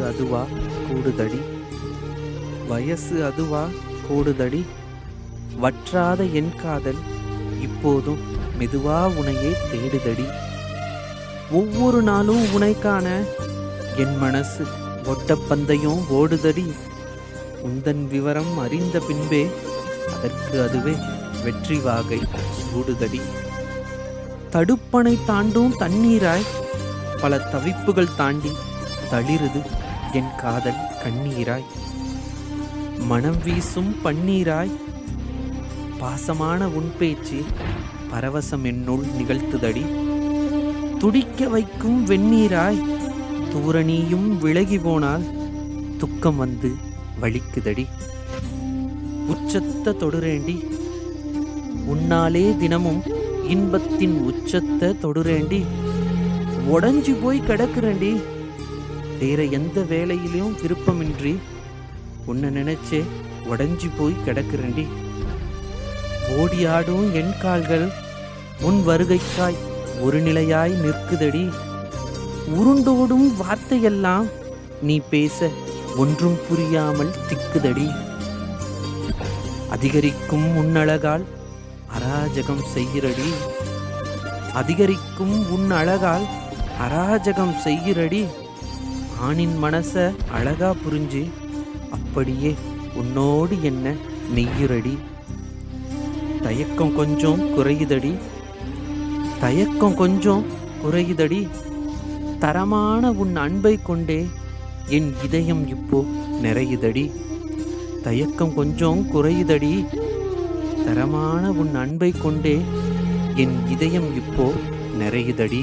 அதுவா கூடுதடி, வயசு அதுவா கூடுதடி, வற்றாத என் காதல் இப்போதும் மெதுவா உனையே தேடுதடி. ஒவ்வொரு நாளும் உனை காண என் மனசு ஓட்டப்பந்தயம் ஓடுதடி. உந்தன் விவரம் அறிந்த பின்பே அதற்கு அதுவே வெற்றி வாகை சூடுதடி. தடுப்பணை தாண்டும் தண்ணீராய் பல தவிப்புகள் தாண்டி தளிருது என் காதல் கண்ணீராய். மனம் வீசும் பன்னீராய் பாசமான உன் பேச்சு பரவசம் என்னுள் நிகழ்த்துதடி. துடிக்க வைக்கும் வெந்நீராய் தூரணியும் விலகி போனால் துக்கம் வந்து வலிக்குதடி. உச்சத்த தொடுரேண்டி உன்னாலே தினமும் இன்பத்தின் உச்சத்தை தொடுரேண்டி. உடஞ்சி போய் கிடக்குறேண்டி, வேற எந்த வேலையிலும் விருப்பமின்றி உன்னை நினைச்சே உடஞ்சி போய் கிடக்குறேண்டி. ஓடியாடும் என் கால்கள் உன் வருகைக்காய் ஒரு நிலையாய் நிற்குதடி. உருண்டோடும் வார்த்தையெல்லாம் நீ பேச ஒன்றும் புரியாமல் திக்குதடி. அதிகரிக்கும் உன் அழகால் அராஜகம் செய்கிறடி, அதிகரிக்கும் உன் அழகால் அராஜகம் செய்கிறடி. ஆணின் மனச அழகா புரிஞ்சு அப்படியே உன்னோடு என்ன நெய்யுறடி. தயக்கம் கொஞ்சம் குறையுதடி, தயக்கம் கொஞ்சம் குறையுதடி. தரமான உன் அன்பை கொண்டே என் இதயம் இப்போ நிறையுதடி. தயக்கம் கொஞ்சம் குறையுதடி, தரமான உன் அன்பை கொண்டே என் இதயம் இப்போ நிறையுதடி.